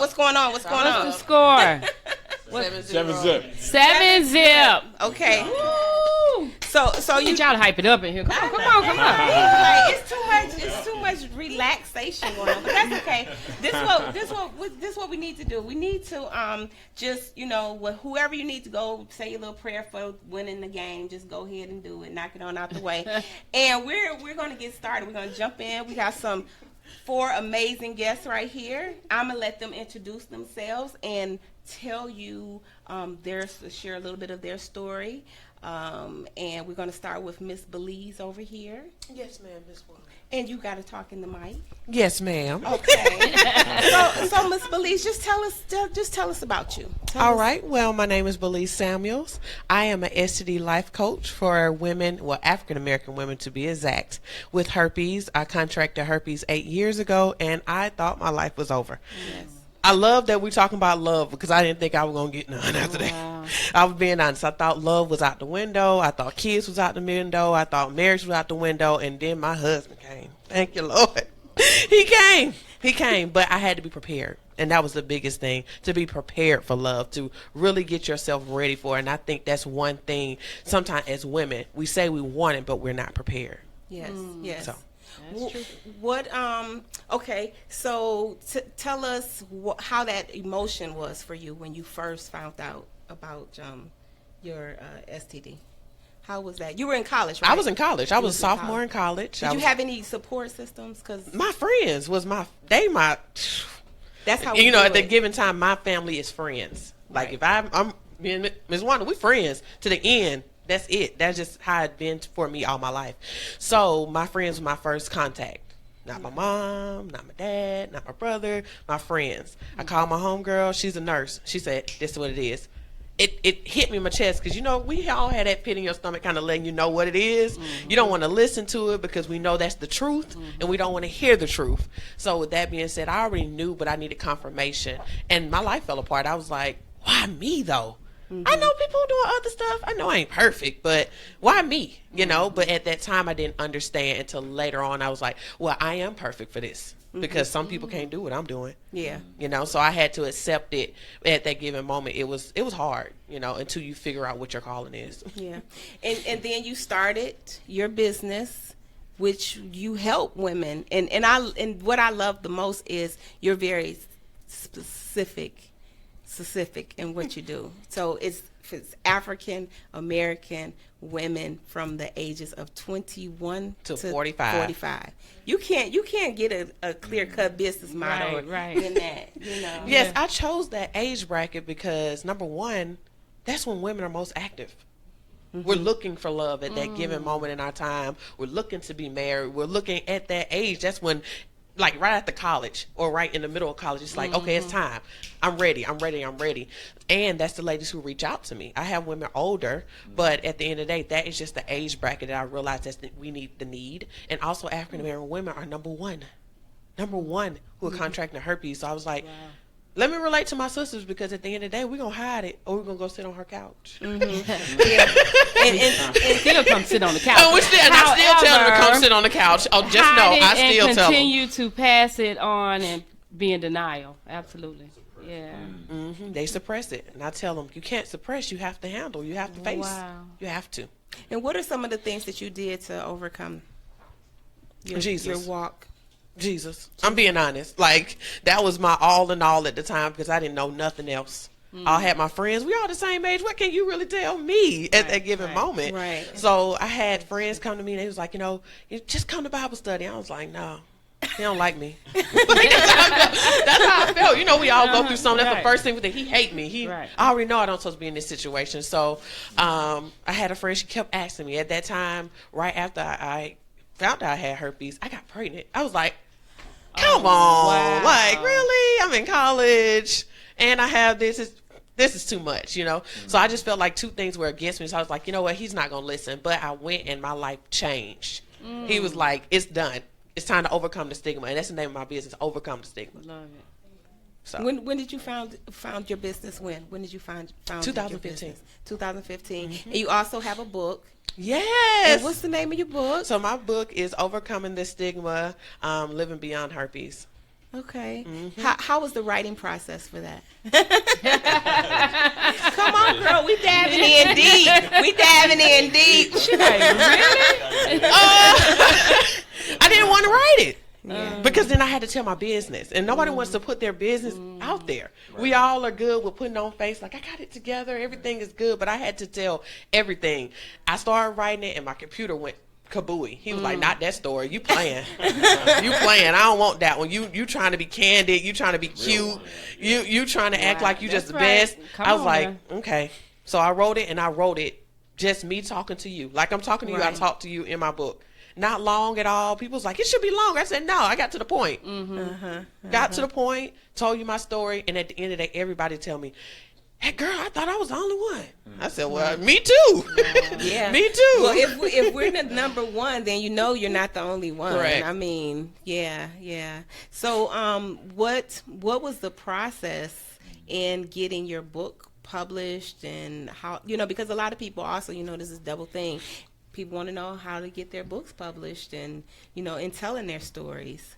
What's going on? What's going on? What's the score? 7-zip. 7-zip. Okay. Woo! So you Y'all hype it up in here. Come on. like it's too much relaxation going on, but that's okay. This what we need to do. We need to just whoever you need to go say your little prayer for winning the game. Just go ahead and do it. Knock it on out the way. And we're going to get started. We're going to jump in. We got some 4 amazing guests right here. I'm gonna let them introduce themselves and tell you share a little bit of their story. And we're going to start with Miss Belize over here. Yes, ma'am, Miss Woman. And you got to talk in the mic. Yes, ma'am. Okay. so Miss Belize, just tell us about you. All right. Well, my name is Belize Samuels. I am an STD life coach for women, African American women to be exact, with herpes. I contracted herpes 8 years ago, and I thought my life was over. Yes. I love that we're talking about love because I didn't think I was going to get none after that. I was being honest. I thought love was out the window. I thought kids was out the window. I thought marriage was out the window. And then my husband came. Thank you, Lord. He came. But I had to be prepared. And that was the biggest thing, to be prepared for love, to really get yourself ready for it. And I think that's one thing sometimes as women, we say we want it, but we're not prepared. Yes, yes. So. What okay, so tell us how that emotion was for you when you first found out about your STD. How was that? You were in college, right? I was in college. I was a sophomore in college. Did you have any support systems? Cause my friends was my that's how at the given time my family is friends. Like if I'm Ms. Wanda, we friends to the end. That's it. That's just how it's been for me all my life. So my friends were my first contact. Not my mom, not my dad, not my brother, my friends. I called my homegirl. She's a nurse. She said, this is what it is. It hit me in my chest because, we all had that pit in your stomach kind of letting you know what it is. Mm-hmm. You don't want to listen to it because we know that's the truth, and we don't want to hear the truth. So with that being said, I already knew, but I needed confirmation. And my life fell apart. I was like, why me, though? Mm-hmm. I know people doing other stuff. I know I ain't perfect, but why me? But at that time I didn't understand until later on. I was like, well, I am perfect for this because some people can't do what I'm doing. Yeah. So I had to accept it at that given moment. It was hard, until you figure out what your calling is. Yeah. And then you started your business, which you help women. And what I love the most is you're very specific in what you do. So it's African American women from the ages of 21 to 45. You can't get a clear cut business model in that. Yes, I chose that age bracket because number one, that's when women are most active. Mm-hmm. We're looking for love at that given moment in our time. We're looking to be married. We're looking at that age. That's when, like right after college or right in the middle of college, it's like, okay, it's time. I'm ready. And that's the ladies who reach out to me. I have women older, but at the end of the day, that is just the age bracket that I realize that we need. And also African American women are number one who are contracting herpes. So I was like, let me relate to my sisters because at the end of the day, we're going to hide it or we're going to go sit on her couch. And still come sit on the couch. Oh, I still tell them to come sit on the couch. Oh, just know, I still tell them. Continue to pass it on and be in denial. Absolutely. Yeah. Mm-hmm. They suppress it. And I tell them, you can't suppress. You have to handle. You have to face. Wow. You have to. And what are some of the things that you did to overcome your walk? Jesus. I'm being honest. Like, that was my all in all at the time because I didn't know nothing else. I had my friends. We all the same age. What can you really tell me at that given moment? Right. So I had friends come to me and they was like, you just come to Bible study. I was like, no. He don't like me. That's how I felt. We all go through something. That's the first thing we think. He hate me. I already know I don't supposed to be in this situation. So I had a friend. She kept asking me. At that time, right after I found out I had herpes, I got pregnant. I was like, come on. Wow. Like, really? I'm in college and I have this. This is too much, So I just felt like two things were against me. So I was like, you know what? He's not going to listen. But I went and my life changed. He was like, it's done. It's time to overcome the stigma. And that's the name of my business, Overcome the Stigma. Love it. So when did you found your business? When did you found 2015. 2015. And you also have a book. Yes. And what's the name of your book? So my book is Overcoming the Stigma, Living Beyond Herpes. Okay. How was the writing process for that? Come on, girl. We diving in deep. We diving in deep. I didn't want to write it. Yeah. Because then I had to tell my business, and nobody wants to put their business out there. Right. We all are good with putting on face like, I got it together, everything is good, but I had to tell everything. I started writing it, and my computer went kabooey. He was like, not that story. You playing. You playing. I don't want that one. You trying to be candid. You trying to be cute. You trying to act like you just the best. I was like, okay. So I wrote it, and I wrote it just me talking to you. Like I'm talking to you, I talk to you in my book. Not long at all. People's like, it should be long. I said, no, I got to the point. Got to the point, told you my story, and at the end of the day, everybody tell me, hey, girl, I thought I was the only one. I said, well, me too. Yeah. Me too. Well, if we're the number one, then you know you're not the only one. Correct. I mean, yeah. So what was the process in getting your book published, and how, because a lot of people also, this is double thing. People want to know how to get their books published and, in telling their stories.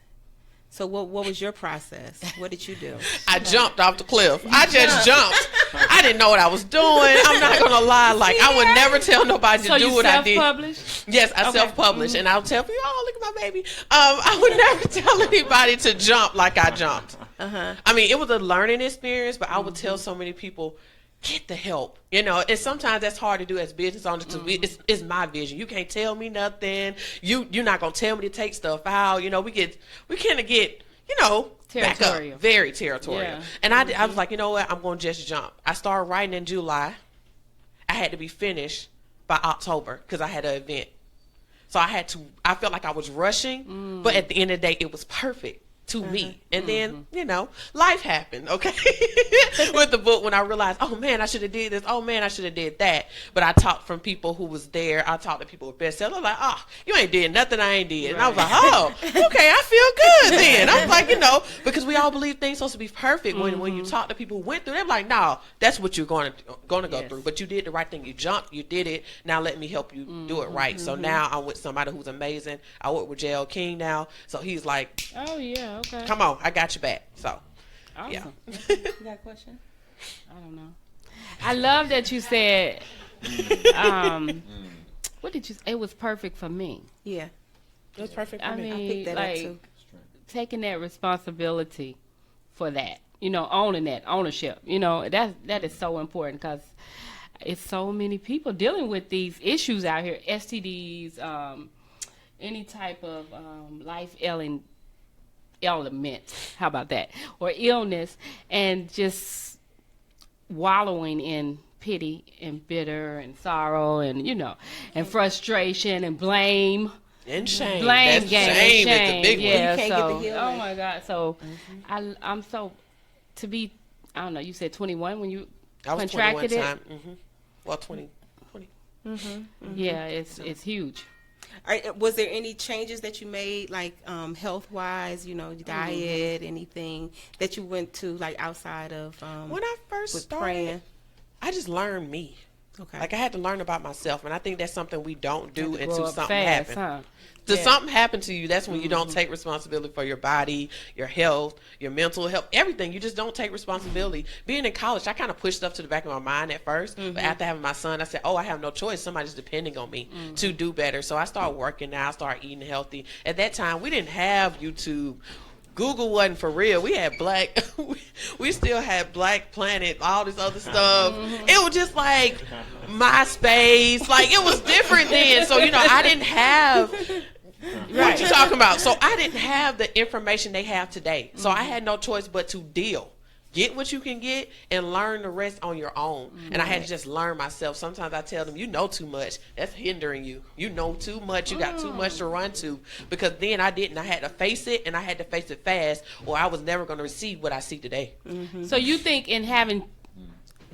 So what was your process? What did you do? I jumped off the cliff. I just jumped. I didn't know what I was doing. I'm not going to lie. Like, I would never tell nobody to do what I did. So you self-published? Yes, I self-published. And I'll tell people, oh, look at my baby. I would never tell anybody to jump like I jumped. I mean, it was a learning experience, but I would tell so many people, get the help, and sometimes that's hard to do as business owners. It's my vision. You can't tell me nothing. You're not gonna tell me to take stuff out. We kind of get back up, very territorial. Yeah. And I was like, you know what, I'm gonna just jump. I started writing in July. I had to be finished by October because I had an event. So I felt like I was rushing, but at the end of the day, it was perfect to me. And then, life happened, okay? With the book, when I realized, oh man, I should have did this. Oh man, I should have did that. But I talked from people who was there. I talked to people with bestsellers. I'm like, oh, you ain't did nothing I ain't did. And I was like, oh, okay, I feel good then. I was like, because we all believe things supposed to be perfect. When you talk to people who went through, they're like, no, that's what you're going to go through. But you did the right thing. You jumped, you did it. Now let me help you do it right. So now I'm with somebody who's amazing. I work with J.L. King now. So he's like, oh yeah, okay, come on, I got your back. So, awesome. Yeah. You got a question? I don't know. I love that you said, what did you say? It was perfect for me. Yeah. It was perfect for me. I picked that up too. Taking that responsibility for that, owning that ownership, that is so important, because it's so many people dealing with these issues out here, STDs, any type of life element, how about that, or illness, and just wallowing in pity and bitter and sorrow and and frustration and blame and shame. Shame is the big one. Yeah, You can't get the healing. oh my God, so I'm so, to be, I don't know, you said 21 when you I was contracted 21 it. time. Well, 20. Yeah, it's huge. Was there any changes that you made, like health-wise, diet, anything that you went to, like outside of when I first started, praying? I just learned me. Okay. Like I had to learn about myself, and I think that's something we don't do until something fast, happens. huh? Something happened to you, that's when you don't take responsibility for your body, your health, your mental health, everything. You just don't take responsibility. Being in college, I kind of pushed stuff to the back of my mind at first, but after having my son, I said, oh, I have no choice. Somebody's depending on me to do better. So I started working now. I started eating healthy. At that time, we didn't have YouTube. Google wasn't for real. We had we still had Black Planet, all this other stuff. It was just like MySpace. Like, it was different then. So, I didn't have... What you talking about? So I didn't have the information they have today. So I had no choice but to deal. Get what you can get and learn the rest on your own. And I had to just learn myself. Sometimes I tell them, you know too much. That's hindering you. You know too much. You got too much to run to. Because then I didn't. I had to face it, and I had to face it fast, or I was never going to receive what I see today. So you think in having,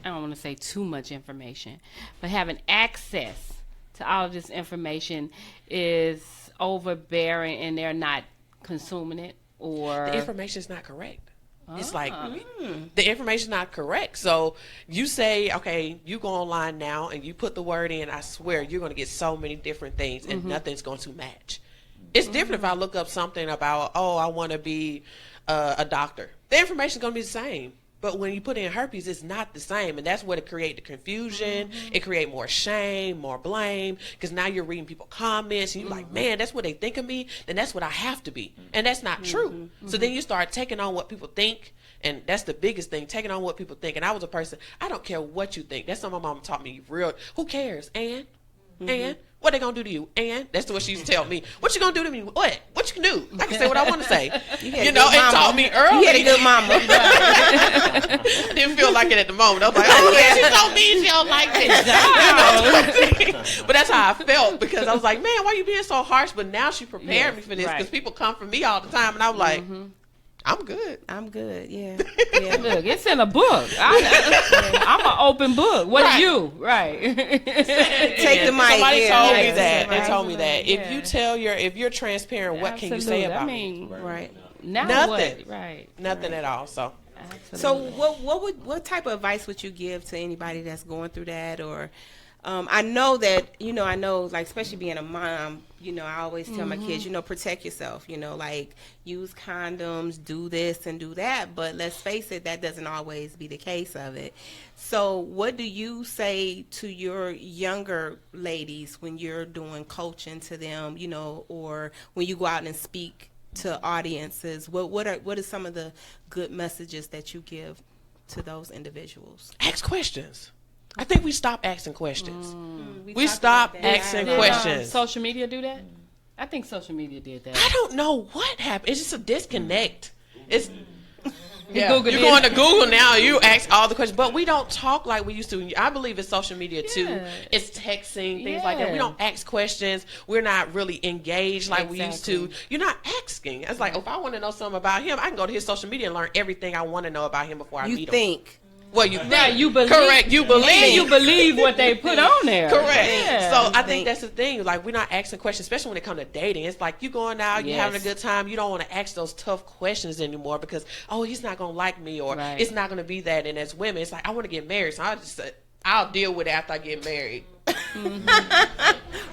I don't want to say too much information, but having access to all of this information is overbearing and they're not consuming it, or the information is not correct. It's like the information not correct. So you say, okay, you go online now and you put the word in, I swear you're going to get so many different things and nothing's going to match. It's different if I look up something about, oh, I want to be a doctor. The information is going to be the same. But when you put in herpes, it's not the same. And that's what it creates the confusion. It creates more shame, more blame. Because now you're reading people comments and you're like, man, that's what they think of me. Then that's what I have to be. And that's not true. So then you start taking on what people think. And that's the biggest thing, taking on what people think. And I was a person, I don't care what you think. That's something my mom taught me real. Who cares? And what they gonna do to you? And that's what she used to tell me. What you gonna do to me? What you can do? I can say what I want to say. You know, it taught me early. You had a good mama. I didn't feel like it at the moment. I was like, oh yeah, she told me she don't like this. But that's how I felt, because I was like, man, why you being so harsh? But now she prepared me for this, because people come for me all the time, and I was like, I'm good. I'm good. Yeah. Look, it's in a book. I'm an open book. What are you? Right. Take the mic. Somebody told me that. Right. They told me that. If you're transparent, what can you say about me? Right. Now Nothing. what? Right. Nothing at all. So. So what type of advice would you give to anybody that's going through that? Or I know that, like, especially being a mom, I always tell my kids, protect yourself, like use condoms, do this and do that. But let's face it, that doesn't always be the case of it. So what do you say to your younger ladies when you're doing coaching to them, or when you go out and speak to audiences? What are some of the good messages that you give to those individuals? Ask questions. I think we stopped asking questions. We stopped asking questions. Social media do that? I think social media did that. I don't know what happened. It's just a disconnect. It's you're going to Google now. You ask all the questions, but we don't talk like we used to. I believe it's social media too. It's texting, things like that. We don't ask questions. We're not really engaged like we used to. You're not asking. It's like, if I want to know something about him, I can go to his social media and learn everything I want to know about him before I meet him. Well, you think. Right, you believe. Correct. You believe. And you believe what they put on there. Correct. Yeah. So I think that's the thing. Like, we're not asking questions, especially when it comes to dating. It's like, you going out, you having a good time. You don't want to ask those tough questions anymore because, he's not going to like me, or it's not going to be that. And as women, it's like, I want to get married. So I'll deal with it after I get married.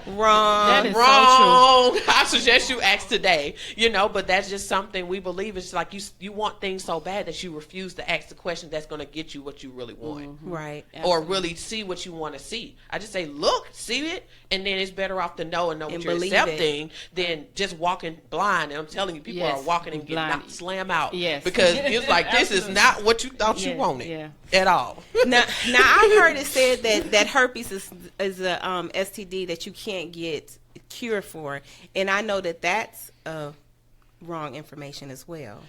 Wrong. That is Wrong. So true. I suggest you ask today, but that's just something we believe. It's like you want things so bad that you refuse to ask the question that's going to get you what you really want. Right. Or really see what you want to see. I just say, look, see it, and then it's better off to know what you're accepting than just walking blind. And I'm telling you, people are walking and getting knocked slam out. Yes. Because it's like, this is not what you thought you wanted at all. Now I've heard it said that herpes is a STD that you can't get cured for, and I know that that's wrong information as well.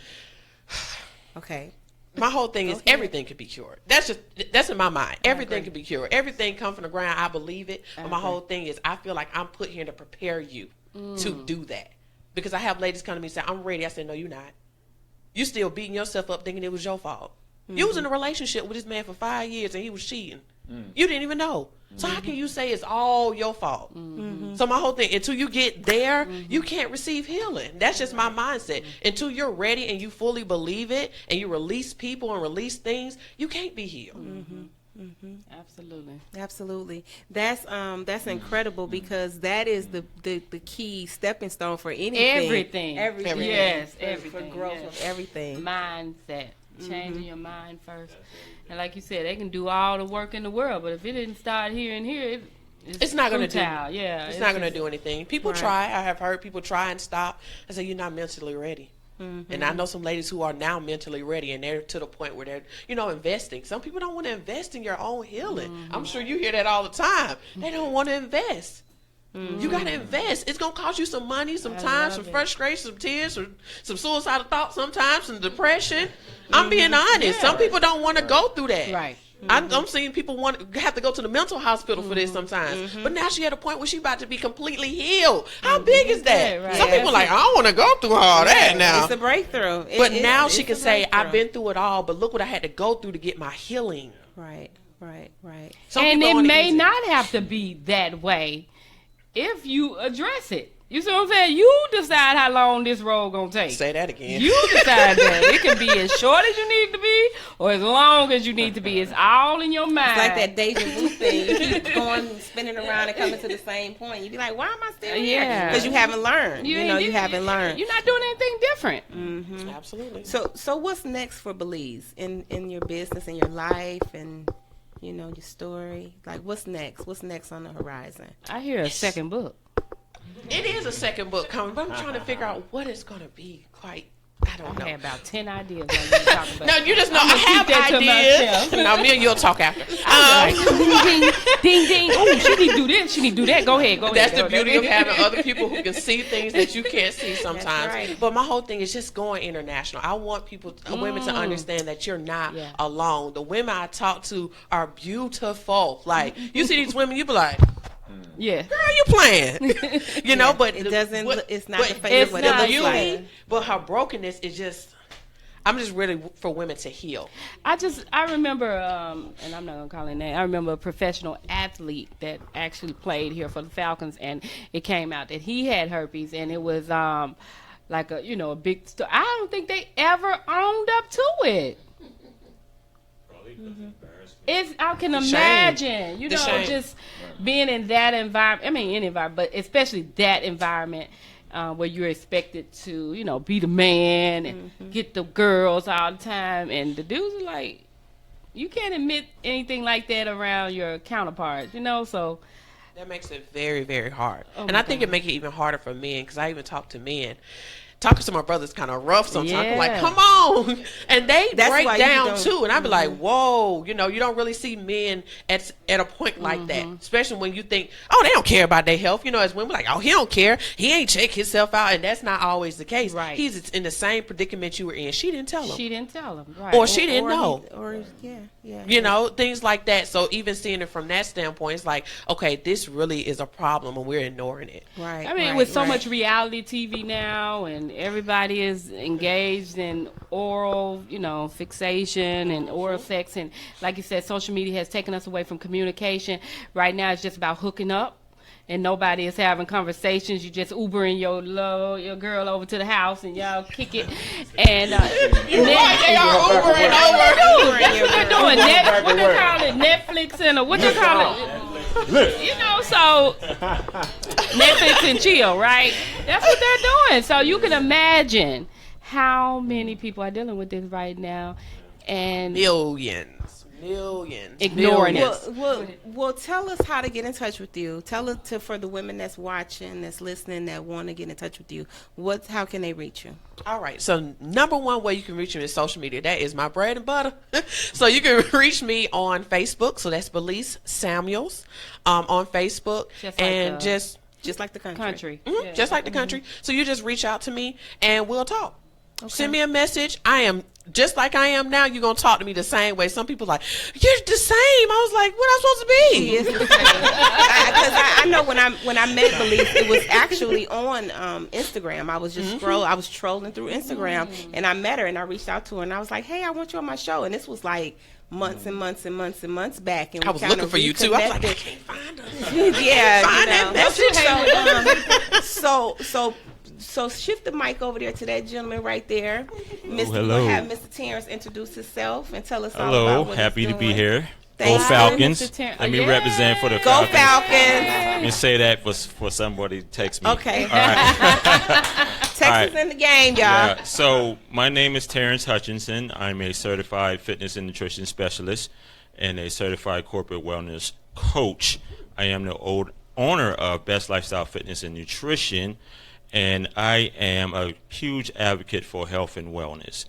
Okay. My whole thing is everything can be cured. That's in my mind. Everything can be cured. Everything come from the ground. I believe it. But my whole thing is, I feel like I'm put here to prepare you to do that. Because I have ladies come to me and say, I'm ready. I said, no, you're not. You still beating yourself up thinking it was your fault. You was in a relationship with this man for 5 years and he was cheating. You didn't even know. So how can you say it's all your fault? So my whole thing, until you get there, you can't receive healing. That's just my mindset. Until you're ready and you fully believe it and you release people and release things, you can't be healed. Absolutely. That's incredible, because that is the key stepping stone for anything. Everything. Yes, everything. For growth of everything. Mindset. Changing your mind first. And like you said, they can do all the work in the world, but if it didn't start here and here, it's not going to do. It's not going to do anything. People try. I have heard people try and stop. I say, you're not mentally ready. And I know some ladies who are now mentally ready, and they're to the point where they're, investing. Some people don't want to invest in your own healing. I'm sure you hear that all the time. They don't want to invest. You got to invest. It's going to cost you some money, some time, some frustration, some tears, some suicidal thoughts sometimes, some depression. I'm being honest. Some people don't want to go through that. Right. I'm seeing people have to go to the mental hospital for this sometimes. But now she at a point where she about to be completely healed. How big is that? Right. Some people are like, I don't want to go through all that now. It's a breakthrough. But now she can say, I've been through it all, but look what I had to go through to get my healing. Right. And it may not have to be that way if you address it. You see what I'm saying? You decide how long this road gonna take. Say that again. You decide that. It can be as short as you need to be, or as long as you need to be. It's all in your mind. It's like that deja vu thing. You keep going, spinning around, and coming to the same point. You be like, why am I still here? Yeah. Because you haven't learned. You haven't learned. You're not doing anything different. Mm-hmm. Absolutely. So what's next for Belize in your business, in your life, and your story? Like, what's next? What's next on the horizon? I hear a second book. It is a second book coming, but I'm trying to figure out what it's going to be. I don't know. I had about 10 ideas. Like you talking about. No, you just know I have ideas. No, me and you'll talk after. Ding, ding. Oh, she need to do this. She need to do that. Go ahead. That's the beauty of having other people who can see things that you can't see sometimes. That's right. But my whole thing is just going international. I want women to understand that you're not alone. The women I talk to are beautiful. Like, you see these women, you be like, yeah, girl, you playing. But it doesn't. It's not the but face it's what not it looks like. beauty, but her brokenness is just. I'm just ready for women to heal. I remember, and I'm not gonna call her name. I remember a professional athlete that actually played here for the Falcons, and it came out that he had herpes, and it was like a big story. I don't think they ever owned up to it. I can imagine, just being in that environment. I mean, any environment, but especially that environment where you're expected to, be the man and get the girls all the time. And the dudes are like, you can't admit anything like that around your counterparts, so. That makes it very, very hard. And I think it makes it even harder for men, because I even talk to men. Talking to my brother's kind of rough sometimes. I'm like, come on. And they break down too. And I be like, whoa, you don't really see men at a point like that. Especially when you think, oh, they don't care about their health. As women, like, oh, he don't care. He ain't check himself out. And that's not always the case. Right. He's in the same predicament you were in. She didn't tell him. Right. Or she didn't know. Yeah. Things like that. So even seeing it from that standpoint, it's like, okay, this really is a problem and we're ignoring it. Right. I mean, with so much reality TV now, and everybody is engaged in oral, fixation and oral sex, and like you said, social media has taken us away from communication. Right now, it's just about hooking up. And nobody is having conversations. You just Ubering your girl over to the house, and y'all kick it. And you're right, they are Ubering over. That's what they're doing. What they call it, Netflix and what they call it. So Netflix and chill, right? That's what they're doing. So you can imagine how many people are dealing with this right now, and millions. Ignoring it. Well, tell us how to get in touch with you. Tell us for the women that's watching, that's listening, that want to get in touch with you. How can they reach you? All right. So number one way you can reach me is social media. That is my bread and butter. So you can reach me on Facebook. So that's Belize Samuels on Facebook. Just like the country. Mm-hmm. Just like the country. So you just reach out to me and we'll talk. Okay. Send me a message. I am just like I am now. You're going to talk to me the same way. Some people are like, you're the same. I was like, what am I supposed to be? She is the same. I know when I met Belize, it was actually on Instagram. I was just I was trolling through Instagram, and I met her, and I reached out to her, and I was like, hey, I want you on my show. And this was like months and months and months and months back. And I was looking for you too. I was like, I can't find her. So shift the mic over there to that gentleman right there. Hello. Have Mr. Terrence introduce himself and tell us all Hello, about what happy he's to be doing. here. Thank Go you. Falcons. Let me represent for the Go Falcons. Falcons. Let me say that for somebody to text me. Okay. All right. Texas in the game, y'all. Yeah. So my name is Taryn Hutchinson. I'm a certified fitness and nutrition specialist and a certified corporate wellness coach. I am the owner of Best Lifestyle Fitness and Nutrition, and I am a huge advocate for health and wellness.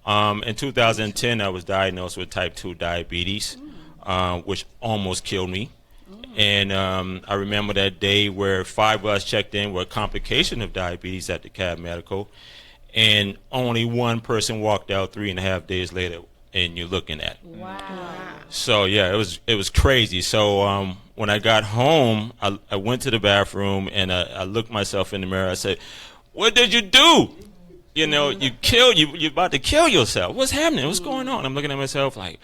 In 2010, I was diagnosed with type 2 diabetes, which almost killed me. And I remember that day where 5 of us checked in with a complication of diabetes at the Cab Medical, and only one person walked out 3.5 days later, and you're looking at. Wow. So yeah, it was crazy. So when I got home, I went to the bathroom and I looked myself in the mirror. I said, "What did you do? You know, you're about to kill yourself. What's happening? What's going on?" I'm looking at myself like,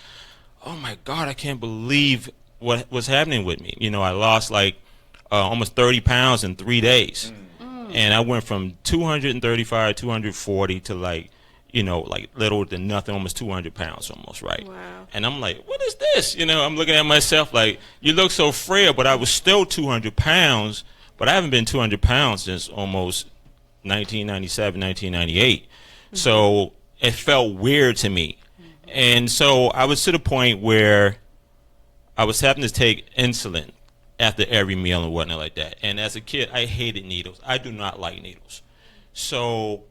"Oh my God, I can't believe what was happening with me." You know, I lost like almost 30 pounds in 3 days, and I went from 235, 240 to like, like little than nothing, almost 200 pounds almost, right? Wow. And I'm like, what is this? I'm looking at myself like, you look so frail, but I was still 200 pounds, but I haven't been 200 pounds since almost 1997, 1998. So it felt weird to me. And so I was to the point where I was having to take insulin after every meal and whatnot like that. And as a kid, I hated needles. I do not like needles. So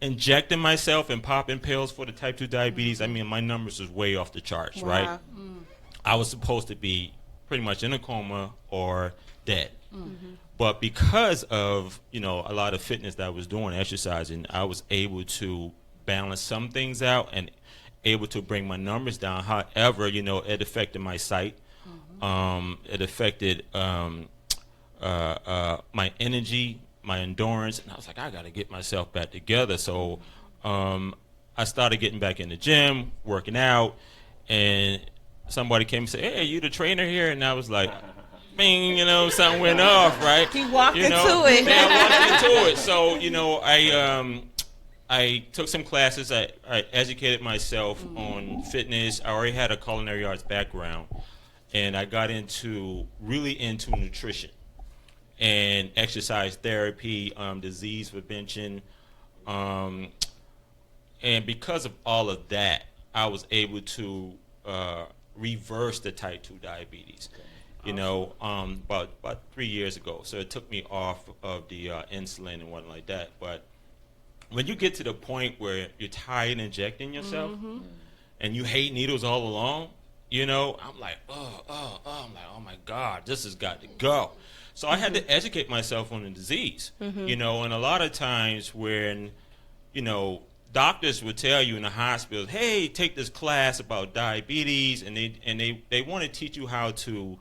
injecting myself and popping pills for the type 2 diabetes, I mean, my numbers was way off the charts, Wow. right? I was supposed to be pretty much in a coma or dead. But because of, a lot of fitness that I was doing, exercising, I was able to balance some things out and able to bring my numbers down. However, it affected my sight. It affected my energy, my endurance, and I was like, I got to get myself back together. So I started getting back in the gym, working out, and somebody came and said, hey, you the trainer here? And I was like, bing, something went off, right? He walked into it. Yeah, I walked into it. So, I took some classes. I educated myself on fitness. I already had a culinary arts background, and I got really into nutrition and exercise therapy, disease prevention, and because of all of that, I was able to reverse the type 2 diabetes. About 3 years ago. So it took me off of the insulin and whatnot like that. But when you get to the point where you're tired of injecting yourself and you hate needles all along, I'm like, I'm like, oh my God, this has got to go. So I had to educate myself on the disease, and a lot of times when, doctors would tell you in the hospital, hey, take this class about diabetes, and they want to teach you how to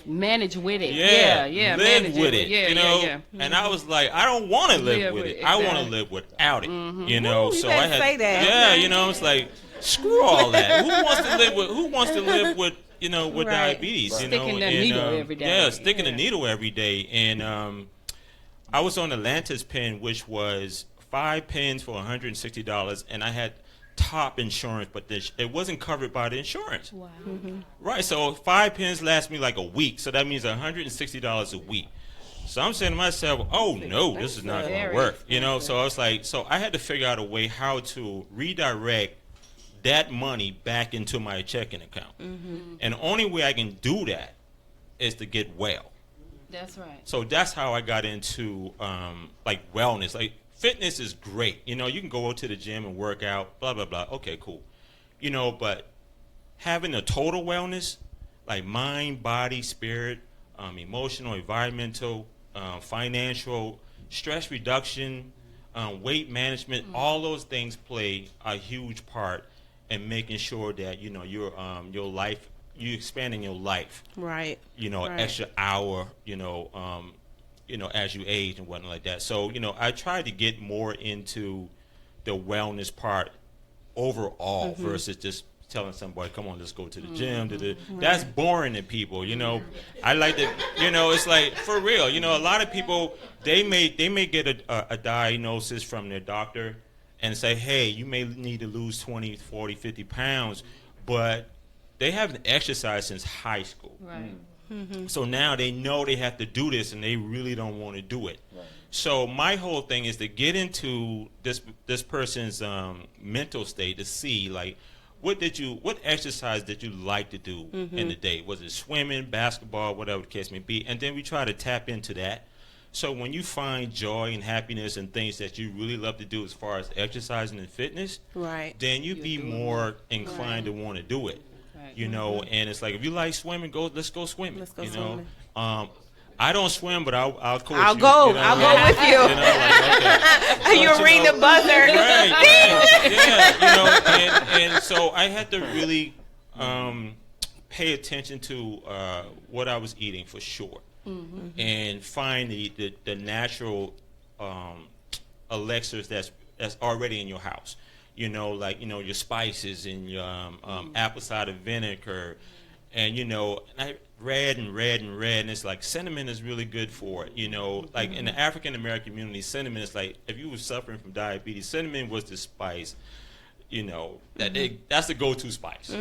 manage with it. Live with it. Yeah. And I was like, I don't want to live with it. I want to live without it. Ooh, so better I had say that. it's like, screw all that. Who wants to live with with Right. diabetes? Sticking the needle every day. Yeah, sticking the needle every day. And I was on the Lantus pen, which was 5 pens for $160, and I had top insurance, but it wasn't covered by the insurance. Wow. Right, so 5 pens last me like a week, so that means $160 a week. So I'm saying to myself, oh no, this is not going to Very work. expensive. So I was like, so I had to figure out a way how to redirect that money back into my checking account. And the only way I can do that is to get well. That's right. So that's how I got into like wellness. Like fitness is great. You can go to the gym and work out, blah, blah, blah. Okay, cool. But having a total wellness, like mind, body, spirit, emotional, environmental, financial, stress reduction, weight management, all those things play a huge part in making sure that, your life, you expanding your life. Right. Right. Extra hour, as you age and whatnot like that. So, I try to get more into the wellness part overall versus just telling somebody, come on, let's go to the gym. That's boring to people, I like to, it's like, for real, a lot of people, they may get a diagnosis from their doctor and say, hey, you may need to lose 20, 40, 50 pounds, but they haven't exercised since high school. Right. So now they know they have to do this, and they really don't want to do it. Right. So my whole thing is to get into this person's mental state to see, like, what exercise did you like to do in the day? Was it swimming, basketball, whatever the case may be? And then we try to tap into that. So when you find joy and happiness and things that you really love to do as far as exercising and fitness, Right. then you'd be more inclined to want to do it. Right. And it's like, if you like swimming, let's go swimming. Let's go swimming. I don't swim, but I'll coach you. I'll go. I'll go with you. Okay. You ring the buzzer. Right. Yeah. And so I had to really pay attention to what I was eating for sure, and find the natural elixirs that's already in your house. Your spices and your apple cider vinegar, And, and I read, and it's like cinnamon is really good for it, Like in the African American community, cinnamon is like, if you were suffering from diabetes, cinnamon was the spice, that's the go-to spice.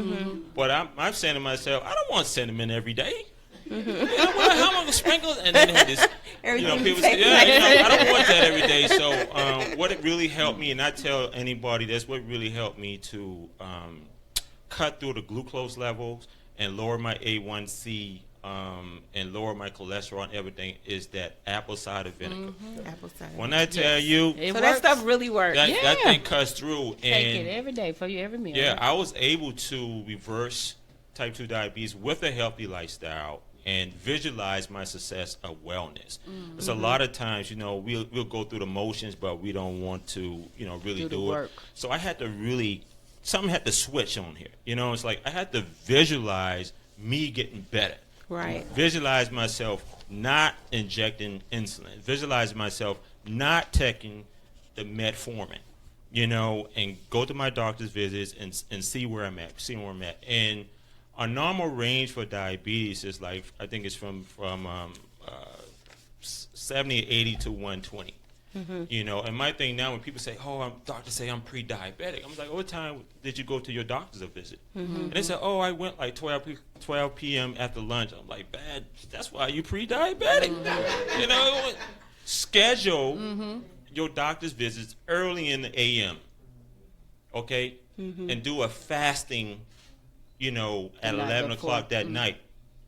But I'm saying to myself, I don't want cinnamon every day. How am I going to sprinkle? And then this, people say, I don't want that every day. So what it really helped me, and I tell anybody, that's what really helped me to cut through the glucose levels and lower my A1C and lower my cholesterol and everything, is that apple cider vinegar. Apple cider. When I tell you, that stuff really works. That thing cuts through. And take it every day for you every meal. Yeah, I was able to reverse type 2 diabetes with a healthy lifestyle and visualize my success of wellness. Because a lot of times, we'll go through the motions, but we don't want to, really do it. So I had to something had to switch on here. It's like I had to visualize me getting better. Right. Visualize myself not injecting insulin. Visualize myself not taking the metformin, and go to my doctor's visits and see where I'm at, And a normal range for diabetes is like, I think it's from 70, 80 to 120. And my thing now, when people say, doctors say I'm pre-diabetic, I'm like, what time did you go to your doctor's visit? And they said, I went like 12 p.m. after lunch. I'm like, bad, that's why you pre-diabetic. Schedule your doctor's visits early in the a.m., okay? And do a fasting, at 11 o'clock that night.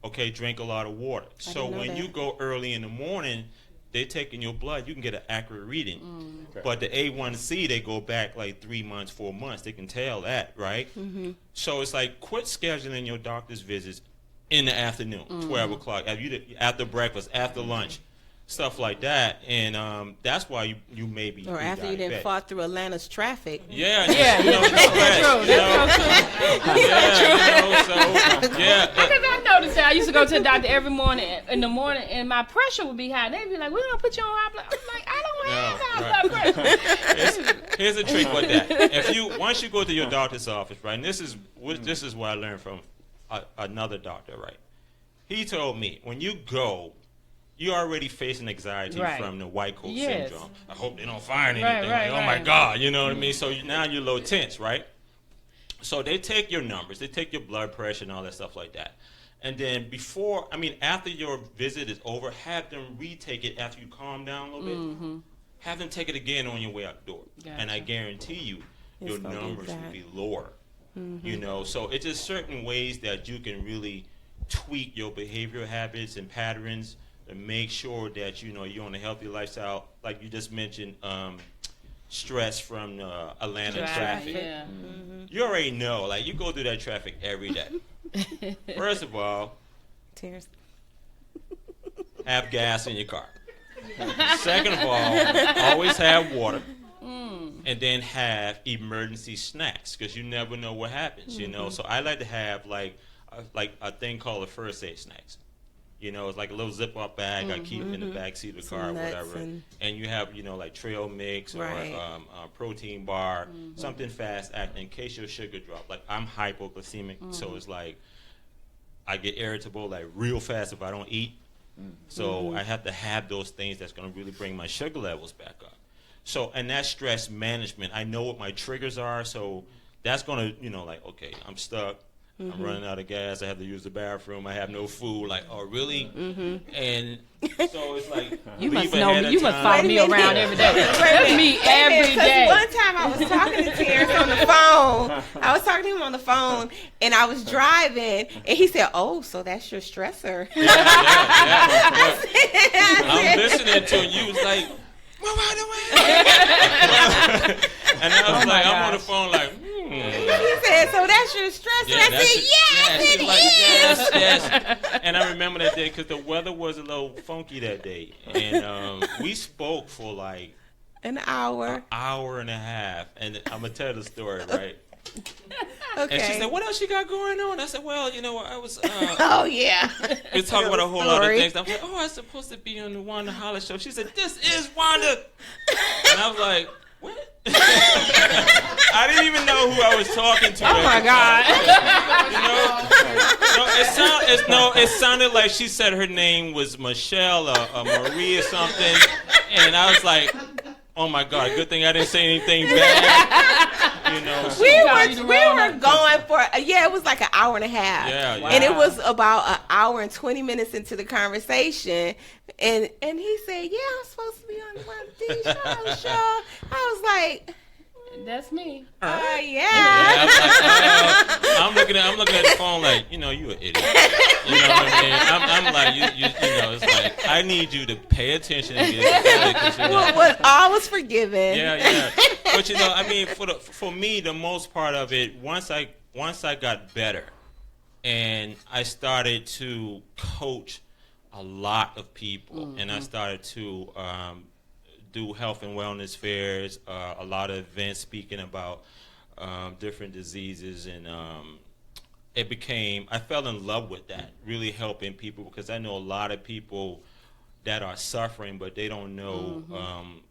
Okay, drink a lot of water. So when you go early in the morning, they're taking your blood, you can get an accurate reading. But the A1C, they go back like 3 months, 4 months. They can tell that, right? So it's like, quit scheduling your doctor's visits in the afternoon, 12 o'clock, after breakfast, after lunch, stuff like that. And that's why you may be or after you didn't fought through Atlanta's traffic. That's true. Because I noticed that I used to go to the doctor every morning in the morning, and my pressure would be high. They'd be like, "We're gonna put you on high blood." I'm like, "I don't have high blood pressure." Here's a trick with that. Once you go to your doctor's office, right, and this is what I learned from another doctor, right? He told me, when you go, you're already facing anxiety from the white coat syndrome. I hope they don't find anything. Oh my God, you know what I mean? So now you're a little tense, right? So they take your numbers, they take your blood pressure and all that stuff like that. And then after your visit is over, have them retake it after you calm down a little bit. Have them take it again on your way out the door. Gotcha. And I guarantee you, your numbers will be lower. So it's just certain ways that you can really tweak your behavioral habits and patterns and make sure that you're on a healthy lifestyle, like you just mentioned, stress from Atlanta traffic. Yeah. You already know, like, you go through that traffic every day. First of all, Tears. have gas in your car. Second of all, always have water. And then have emergency snacks, because you never know what happens, So I like to have like a thing called a first aid snacks. It's like a little zip-up bag I keep in the back seat of the car or whatever. And you have, like trail mix or a protein bar, something fast acting in case your sugar drop. Like, I'm hypoglycemic, so it's like I get irritable like real fast if I don't eat. So I have to have those things that's going to really bring my sugar levels back up. So, and that stress management, I know what my triggers are, so that's going to, like, okay, I'm stuck. I'm running out of gas. I have to use the bathroom. I have no food. Like, oh, really? And so it's like, you must know me. You must follow me around every day. That's me every day. One time I was talking to Terrence on the phone. I was talking to him on the phone, and I was driving, and he said, "Oh, so that's your stressor." Yeah. I'm listening to you. It's like, and I was like, I'm on the phone like, He said, so that's your stressor. I said, yes, it is. Yes. And I remember that day because the weather was a little funky that day. And we spoke for like an hour and a half. And I'm going to tell the story, right? Okay. And she said, what else you got going on? I said, well, I was... oh, yeah. We were talking about a whole lot of things. I was like, I was supposed to be on the Wanda Hollis show. She said, this is Wanda. And I was like, what? I didn't even know who I was talking to. Oh, my God. It sounded like she said her name was Michelle or Marie or something, and I was like, oh my God, good thing I didn't say anything bad. You know, so. we were going for it was like an hour and a half. Yeah, and it was about an hour and 20 minutes into the conversation, and he said, "Yeah, I'm supposed to be on one of these shows." I was like, that's me. Yeah. I'm looking at the phone like, you an idiot. You know what I mean? I'm like, you know, it's like, I need you to pay attention and get it. Well, all was forgiven. Yeah. But I mean, for me, the most part of it, once I got better, and I started to coach a lot of people, and I started to do health and wellness fairs, a lot of events speaking about different diseases, and I fell in love with that, really helping people, because I know a lot of people that are suffering, but they don't know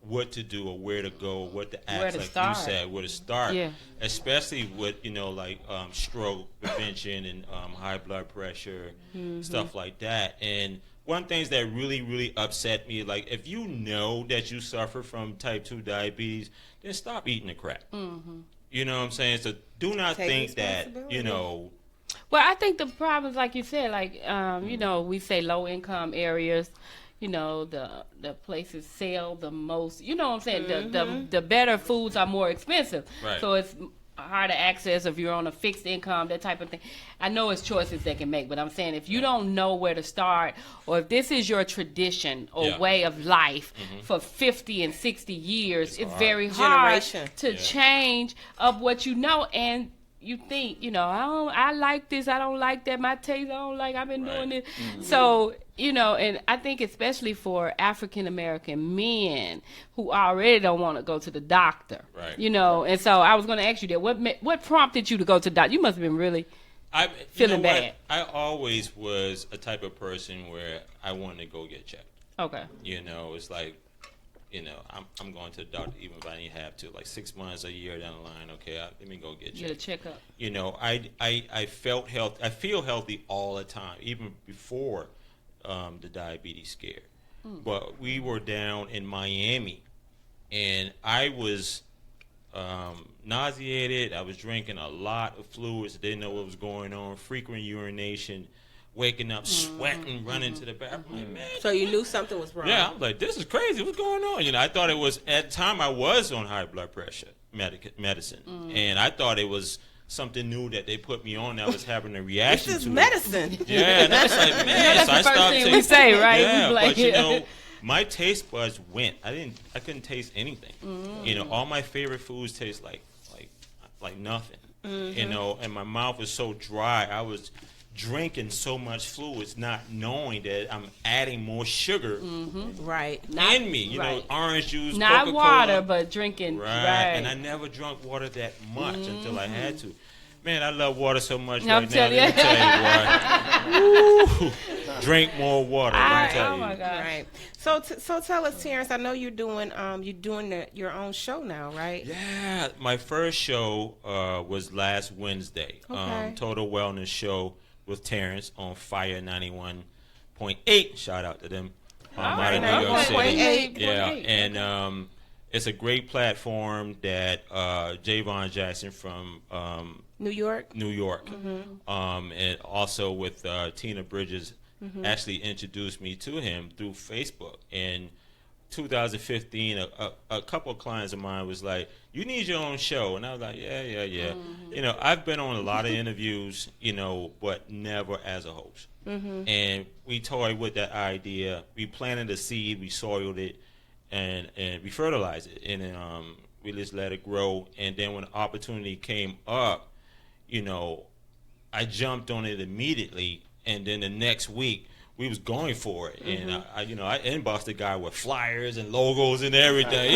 what to do or where to go, what to ask, you said, where to start, especially with, stroke prevention and high blood pressure, stuff like that. And one of the things that really, really upset me, like, if you know that you suffer from type 2 diabetes, then stop eating the crap. You know what I'm saying? So do not think that, Well, I think the problem is, like you said, we say low income areas, the places sell the most, you know what I'm saying? The better foods are more expensive. Right. So it's hard to access if you're on a fixed income, that type of thing. I know it's choices they can make, but I'm saying if you don't know where to start, or if this is your tradition or way of life for 50 and 60 years, it's very hard to change up what you know. And you think, I like this, I don't like that, my taste, I don't like, I've been doing this. So, and I think especially for African American men who already don't want to go to the doctor, and so I was going to ask you that, what prompted you to go to the doctor? You must have been really feeling bad. I always was a type of person where I wanted to go get checked. Okay. It's like, I'm going to the doctor even if I didn't have to, like 6 months, a year down the line. Okay, let me go get checked. Get a checkup. I felt healthy. I feel healthy all the time, even before the diabetes scare. But we were down in Miami, and I was nauseated. I was drinking a lot of fluids. Didn't know what was going on. Frequent urination. Waking up, sweating, running to the bathroom. Like, man. So you knew something was wrong. Yeah, I was like, this is crazy. What's going on? I thought it was, at the time I was on high blood pressure medicine. And I thought it was something new that they put me on that was having a reaction to. This is medicine. Yeah, and I was like, man. That's so the first thing we say, right? Yeah, like, but my taste buds went. I couldn't taste anything. All my favorite foods taste like nothing. And my mouth was so dry. I was drinking so much fluids, not knowing that I'm adding more sugar in me. Orange juice, not Coca-Cola. water, but drinking. Right. And I never drank water that much until I had to. Man, I love water so much I'll right now. tell you. Let me tell you what. Drink more water. Let me tell oh you. my God. Right. So tell us, Terrence. I know you're doing your own show now, right? Yeah, my first show was last Wednesday. Okay. Total Wellness Show with Terrence on Fire 91.8. Shout out to them. Out of New York City. Yeah, and it's a great platform that Javon Jackson from New York, and also with Tina Bridges actually introduced me to him through Facebook. In 2015, a couple of clients of mine was like, you need your own show. And I was like, yeah. I've been on a lot of interviews, but never as a host. And we toyed with that idea. We planted a seed, we soiled it, and we fertilized it. And then we just let it grow. And then when the opportunity came up, I jumped on it immediately. And then the next week, we was going for it, and I inboxed the guy with flyers and logos and everything.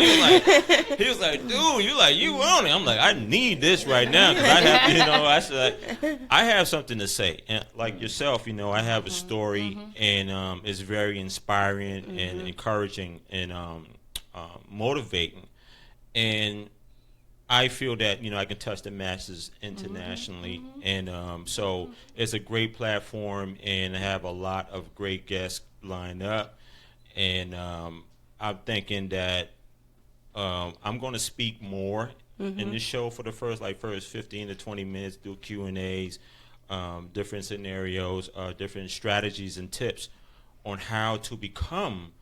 He was like, dude, you own it. I'm like, I need this right now because I have, I have something to say. And like yourself, I have a story, and it's very inspiring and encouraging and motivating. And I feel that I can touch the masses internationally, and so it's a great platform, and I have a lot of great guests lined up, and I'm thinking that I'm going to speak more in this show for the first 15 to 20 minutes, do Q&As, different scenarios, different strategies and tips on how to become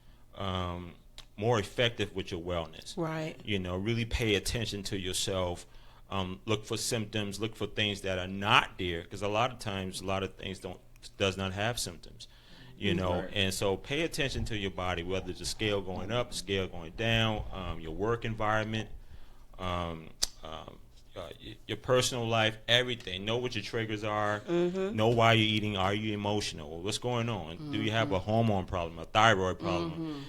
more effective with your wellness. Right. Really pay attention to yourself. Look for symptoms. Look for things that are not there, because a lot of times, a lot of things does not have symptoms. Right. And so pay attention to your body, whether it's a scale going up, scale going down, your work environment, your personal life, everything. Know what your triggers are. Know why you're eating. Are you emotional? What's going on? Do you have a hormone problem, a thyroid problem?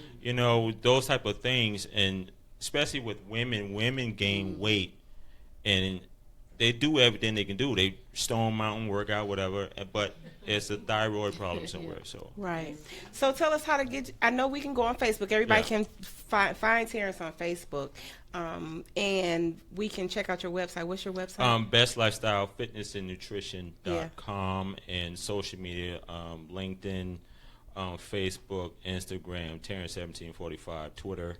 Those type of things. And especially with women gain weight, and they do everything they can do. They Stone Mountain, workout, whatever, but it's a thyroid problem somewhere. So right. So tell us how to get. I know we can go on Facebook. Everybody can find Terrence on Facebook, and we can check out your website. What's your website? Best Lifestyle Fitness and Nutrition.com, and social media, LinkedIn, Facebook, Instagram, Terrence1745, Twitter.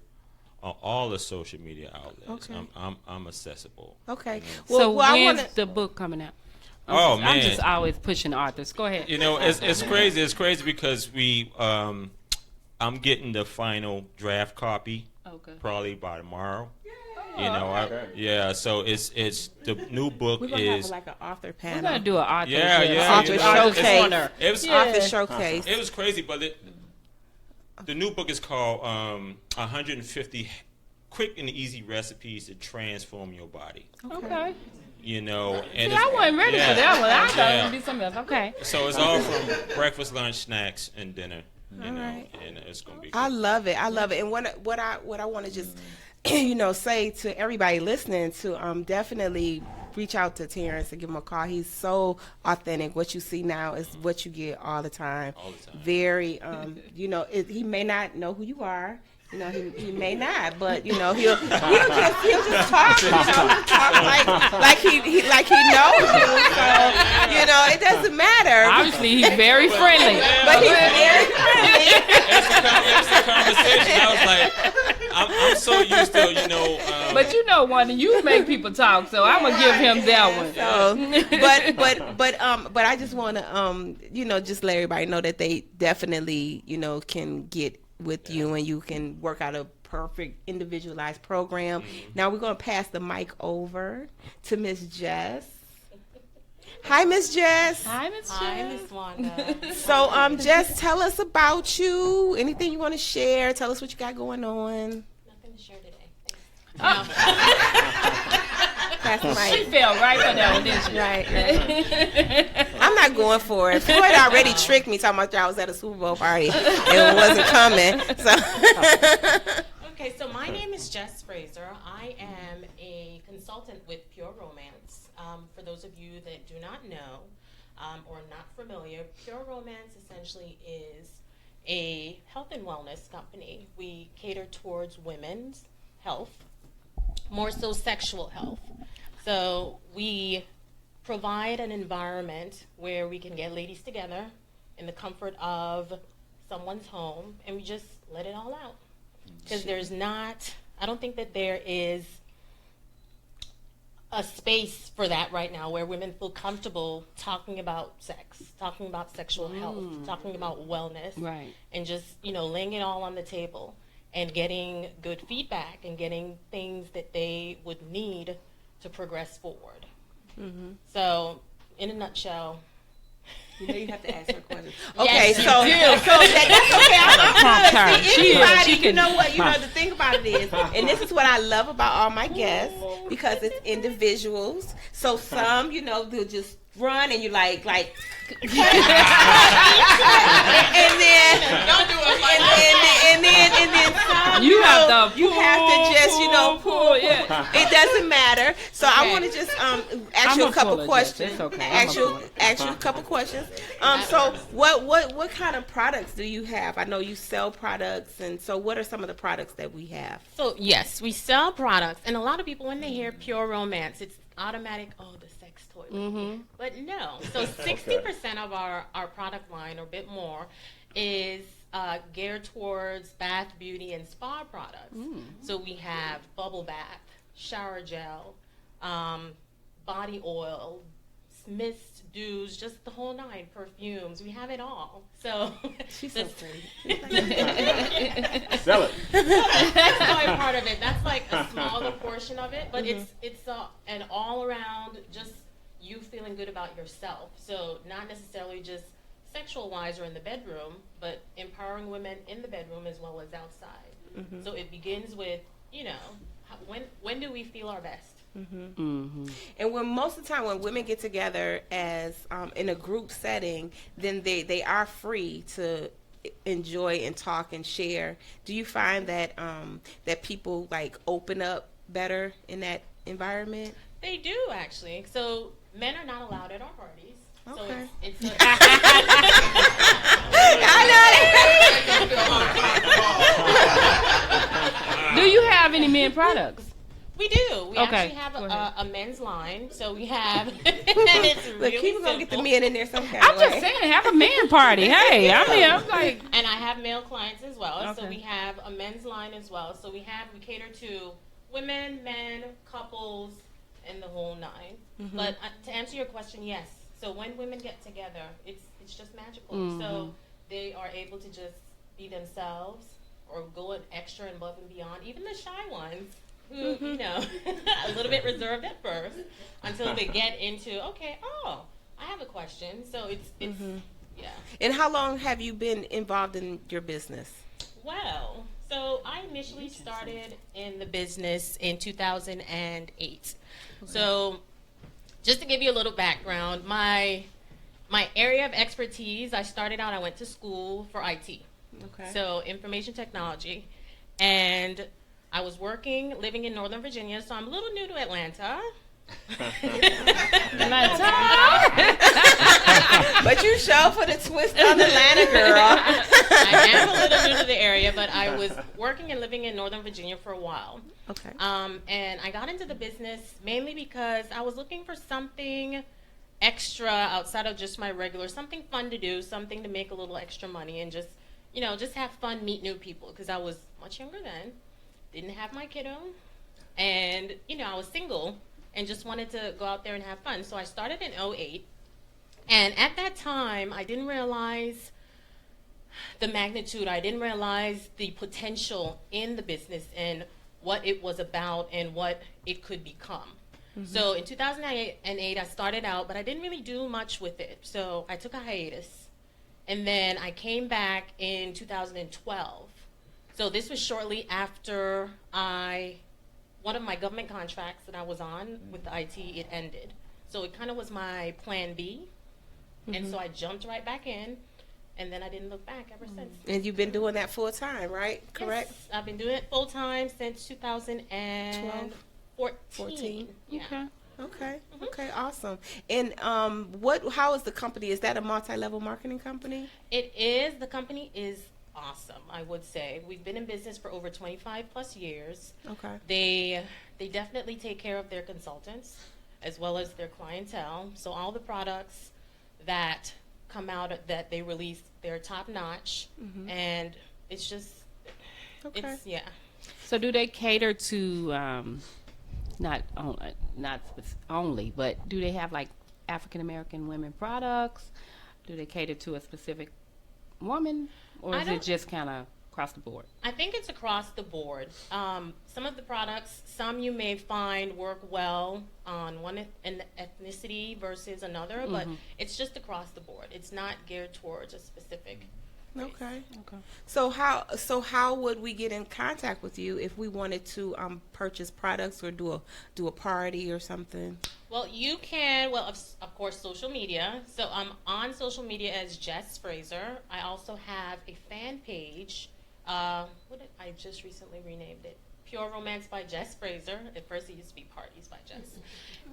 All the social media outlets. Okay. I'm accessible. Okay. So when's the book coming out? Man, I'm just always pushing authors. Go ahead. It's crazy. It's crazy because I'm getting the final draft copy probably by tomorrow. So it's the new book. We're gonna have like an author panel. We're gonna do an author. Author showcase. It was author showcase. It was crazy, but the new book is called 150 Quick and Easy Recipes to Transform Your Body. Okay. And I wasn't ready for that one. I thought it would be something else. Okay. So it's all from breakfast, lunch, snacks, and dinner. Right. And it's gonna be good. I love it. And what I want to just say to everybody listening to definitely reach out to Terrence and give him a call. He's so authentic. What you see now is what you get all the time. All the time. Very he may not know who you are. He may not, but he'll just talk, like he knows you. So it doesn't matter. Obviously, he's very friendly. But he's very friendly. It's a conversation. I was like, I'm so used to But Wanda, you make people talk, so I'm gonna give him that one. So, but I just want to just let everybody know that they definitely can get with you, and you can work out a perfect individualized program. Now we're going to pass the mic over to Miss Jess. Hi, Miss Jess. Hi, Miss Jess. Hi, Miss Wanda. So, Jess, tell us about you. Anything you want to share? Tell us what you got going on. Nothing to share today. Pass the mic. She fell right for that one, didn't she? Right. I'm not going for it. Floyd already tricked me talking about y'all was at a Super Bowl party and it wasn't coming. So. Okay, so my name is Jess Fraser. I am a consultant with Pure Romance. For those of you that do not know or not familiar, Pure Romance essentially is a health and wellness company. We cater towards women's health, more so sexual health. So we provide an environment where we can get ladies together in the comfort of someone's home, and we just let it all out. Because I don't think that there is a space for that right now where women feel comfortable talking about sex, talking about sexual health, talking about wellness, right, and just, laying it all on the table and getting good feedback and getting things that they would need to progress forward. So, in a nutshell, you have to ask her questions. Yes, Okay, so that's okay. I'm She anybody, can- the thing about it is, and this is what I love about all my guests, because it's individuals. So some, they'll just run and you like and then Don't do it like and then some, You have to you have to just pull. yeah. It doesn't matter. So I Okay. want to just ask I'm you a a couple puller, questions. Jess. It's okay. Ask I'm a you puller. ask you a couple questions. So what kind of products do you have? I know you sell products, and so what are some of the products that we have? So yes, we sell products, and a lot of people when they hear pure romance, it's automatic. Oh, the sex toy. But no. So 60% of our product line, or a bit more, is geared towards bath, beauty, and spa products. So we have bubble bath, shower gel, body oil, mist, dews, just the whole nine, perfumes. We have it all. So She's so pretty. Sell it. that's only part of it. That's like a smaller portion of it, but it's an all around just you feeling good about yourself. So not necessarily just sexual wise or in the bedroom, but empowering women in the bedroom as well as outside. So it begins with when do we feel our best? And when most of the time when women get together as in a group setting, then they are free to enjoy and talk and share. Do you find that that people like open up better in that environment? They do actually. So men are not allowed at our parties. So Okay. it's a, Do you have any men products? we do. We Okay, actually have go ahead. a men's line. So we have, and it's Look, really people gonna get the simple. men in there some kind I'm of just way. saying, have a man party. Hey, I'm like, And I have male clients as well. So Okay. we have a men's line as well. So we cater to women, men, couples, and the whole nine. But to answer your question, yes. So when women get together, it's just magical. So they are able to just be themselves or go an extra and above and beyond. Even the shy ones who, a little bit reserved at first until they get into, okay, I have a question. So it's yeah. And how long have you been involved in your business? Well, so I initially started in the business in 2008. So just to give you a little background, my area of expertise, I went to school for IT. Okay. So information technology. And I was living in Northern Virginia, so I'm a little new to Atlanta. But you show for the twist on Atlanta, girl. I am a little new to the area, but I was working and living in Northern Virginia for a while. Okay. And I got into the business mainly because I was looking for something extra outside of just my regular, something fun to do, something to make a little extra money and just have fun, meet new people. Because I was much younger then, didn't have my kiddo, and, I was single and just wanted to go out there and have fun. So I started in 2008. And at that time, I didn't realize the magnitude. I didn't realize the potential in the business and what it was about and what it could become. So in 2008, I started out, but I didn't really do much with it. So I took a hiatus. And then I came back in 2012. So this was shortly after one of my government contracts that I was on with the IT, it ended. So it kind of was my plan B. And so I jumped right back in, and then I didn't look back ever since. And you've been doing that full time, right? Correct? Yes, I've been doing it full time since 2014. Yeah. okay. Okay. Okay, awesome. And how is the company? Is that a multi-level marketing company? It is. The company is awesome, I would say. We've been in business for over 25 plus years. Okay. They definitely take care of their consultants as well as their clientele. So all the products that come out that they release, they're top notch, and it's just So do they cater to not only, but do they have like African American women products? Do they cater to a specific woman, or is it just kind of across the board? I think it's across the board. Some of the products, some you may find work well on one ethnicity versus another, but it's just across the board. It's not geared towards a specific Okay. So how would we get in contact with you if we wanted to purchase products or do a party or something? Well, you can, of course, social media. So I'm on social media as Jess Fraser. I also have a fan page. I just recently renamed it. Pure Romance by Jess Fraser. At first it used to be Parties by Jess.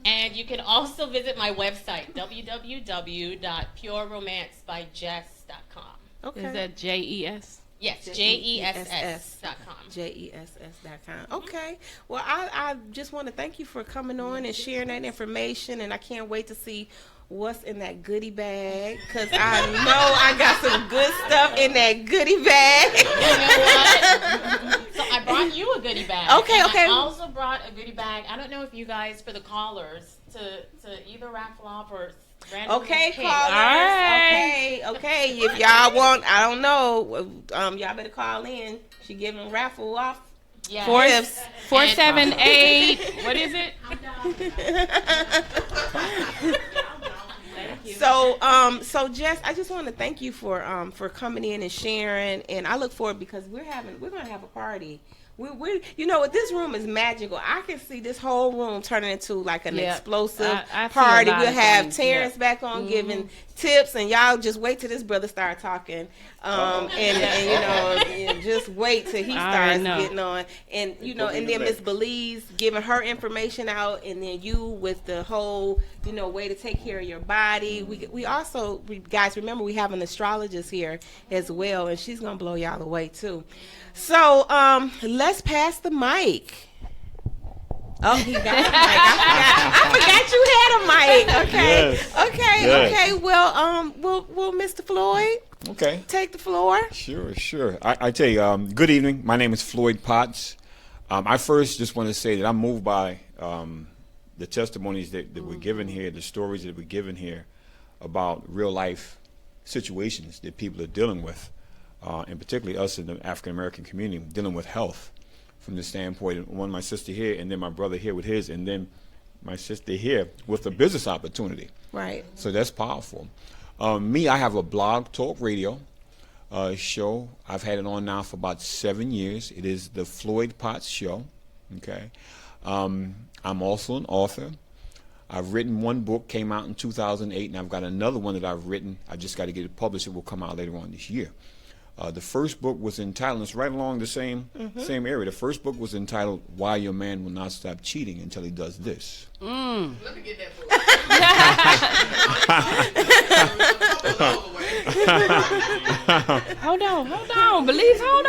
And you can also visit my website, www.pureromancebyjess.com. Okay. Is that JES? Yes, JESS.com. JESS.com. Okay. Well, I just want to thank you for coming on and sharing that information, and I can't wait to see what's in that goodie bag, because I know I got some good stuff in that goodie bag. You know what? So I brought you a goodie bag. Okay, and okay. I also brought a goodie bag. I don't know if you guys, for the callers, to either raffle off or randomly Okay, pick. callers. right. Okay. If y'all want, I don't know, y'all better call in. She giving raffle off. Yes. 478. What is it? So Jess, I just want to thank you for coming in and sharing, and I look forward because we're gonna have a party. We you know what, this room is magical. I can see this whole room turning into like an explosive I see a party. lot We'll of have things, Terrence back on giving tips, and y'all just wait till this brother start talking, and you know, just wait till he starts getting on, and you know, and then Miss Belize giving her information out, and then you with the whole, you know, way to take care of your body. We also, guys, remember we have an astrologist here as well, and she's gonna blow y'all away too. So let's pass the mic. Oh, he got the mic. I forgot you had a mic. Okay. Yes. Okay. Yes. Okay. Well, will Mr. Floyd Okay. take the floor? Sure. I tell you, good evening. My name is Floyd Potts. I first just want to say that I'm moved by the testimonies that we're given here, the stories that we're given here about real life situations that people are dealing with, and particularly us in the African American community dealing with health from the standpoint of my sister here, and then my brother here with his, and then my sister here with a business opportunity. Right. So that's powerful. Me, I have a blog talk radio show. I've had it on now for about 7 years. It is the Floyd Potts Show. Okay. I'm also an author. I've written one book, came out in 2008, and I've got another one that I've written. I just got to get it published. It will come out later on this year. The first book was entitled, it's right along the same area. The first book was entitled, Why Your Man Will Not Stop Cheating Until He Does This. Let me get that book. Hold on. Belize, hold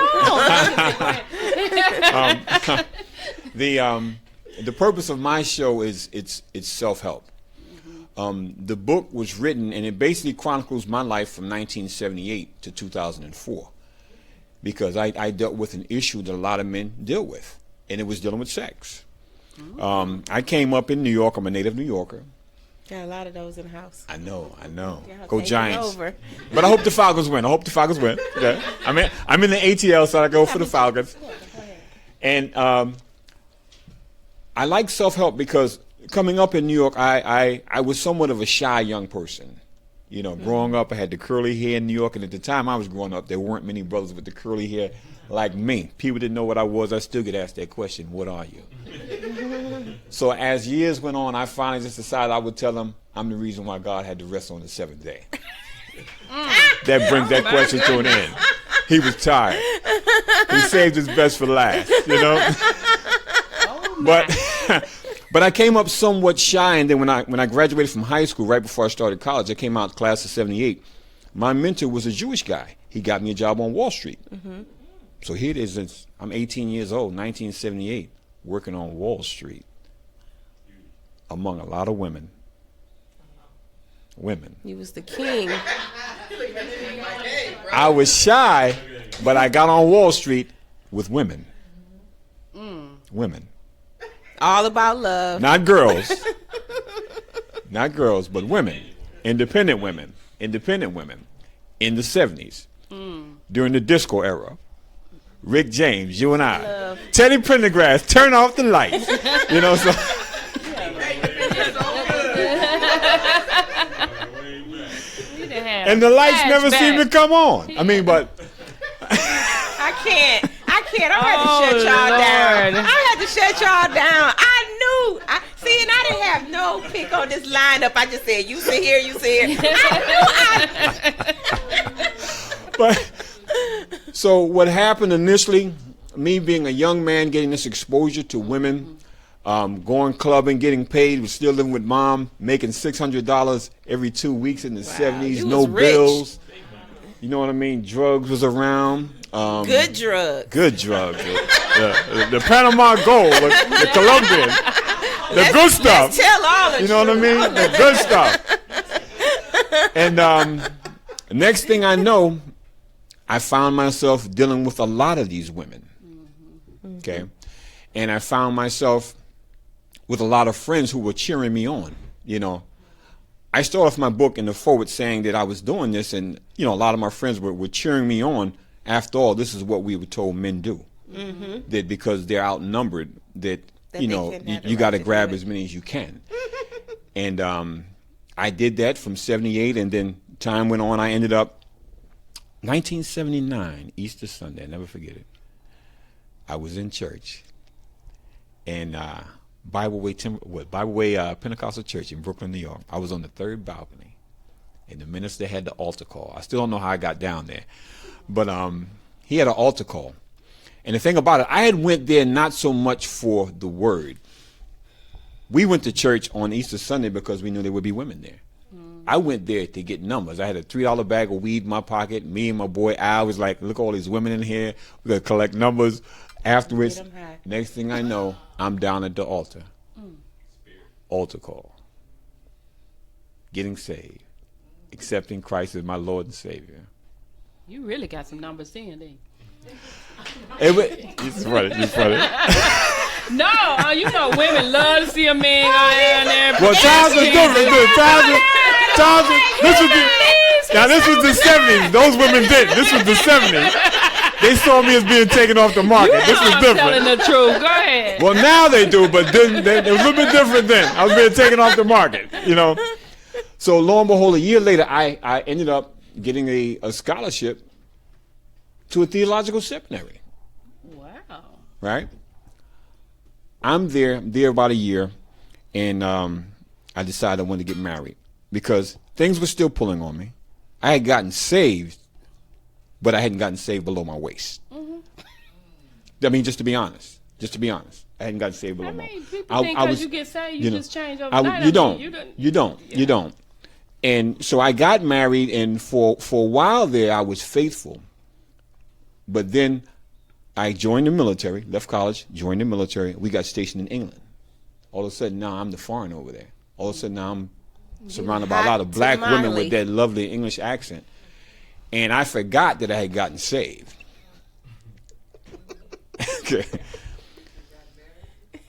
on. The purpose of my show is it's self-help. The book was written, and it basically chronicles my life from 1978 to 2004, because I dealt with an issue that a lot of men deal with, and it was dealing with sex. I came up in New York. I'm a native New Yorker. Got a lot of those in the house. I know. Y'all Go taking Giants. over. But I hope the Falcons win. Okay. I'm in the ATL, so I go for the Falcons. And I like self-help because coming up in New York, I was somewhat of a shy young person. You know, growing up, I had the curly hair in New York, and at the time I was growing up, there weren't many brothers with the curly hair like me. People didn't know what I was. I still get asked that question, what are you? So as years went on, I finally just decided I would tell them I'm the reason why God had to rest on the seventh day. That brings that question to an end. He was tired. He saved his best for last, you know? But I came up somewhat shy, and then when I graduated from high school, right before I started college, I came out class of 78. My mentor was a Jewish guy. He got me a job on Wall Street. So here it is. I'm 18 years old, 1978, working on Wall Street among a lot of women. You was the king. I was shy, but I got on Wall Street with women. Women. All about love. Not girls. Not girls, but women. Independent women. In the 70s. During the disco era. Rick James, you and I. Love. Teddy Pendergrass, turn off the lights. You know, so. And the lights never seem to come on. I mean, but I can't. I had to shut y'all down. I had to shut y'all down. I knew. See, and I didn't have no pick on this lineup. I just said, you sit here, you sit here. but so what happened initially, me being a young man, getting this exposure to women, going clubbing, getting paid, was still living with mom, making $600 every 2 weeks in the 70s, no bills. You know what I mean? Drugs was around. Good drugs. Good drugs. The Panama Gold, the Colombian, the good stuff. Let's tell all the You know what I mean? The good stuff. And next thing I know, I found myself dealing with a lot of these women. Okay? And I found myself with a lot of friends who were cheering me on, you know. I started off my book in the forward saying that I was doing this, and a lot of my friends were cheering me on. After all, this is what we were told men do. That because they're outnumbered, that you got to grab as many as you can. And I did that from 78, and then time went on. I ended up 1979, Easter Sunday. I never forget it. I was in church, and Bible Way Pentecostal Church in Brooklyn, New York. I was on the third balcony, and the minister had the altar call. I still don't know how I got down there, but he had an altar call. And the thing about it, I had went there not so much for the word. We went to church on Easter Sunday because we knew there would be women there. I went there to get numbers. I had a $3 bag of weed in my pocket. Me and my boy Al was like, look, all these women in here. We're going to collect numbers. Afterwards, next thing I know, I'm down at the altar. Altar call. Getting saved. Accepting Christ as my Lord and Savior. You really got some numbers in, didn't you? It's funny. No, women love to see a man go down there. Well, times are different. This was the 70s. Those women didn't. This was the 70s. They saw me as being taken off the market. This was different. Telling the truth. Go ahead. Well, now they do, but then it was a little bit different then. I was being taken off the market, So lo and behold, a year later, I ended up getting a scholarship to a theological seminary. Wow. Right? I'm there about a year, and I decided I wanted to get married because things were still pulling on me. I had gotten saved, but I hadn't gotten saved below my waist. I mean, just to be honest, I hadn't gotten saved below my waist. People think because you get saved, you just change overnight. You don't. And so I got married, and for a while there, I was faithful. But then I joined the military, left college, joined the military. We got stationed in England. All of a sudden, now I'm the foreigner over there. All of a sudden, now I'm surrounded by a lot of black women with that lovely English accent. And I forgot that I had gotten saved. Okay.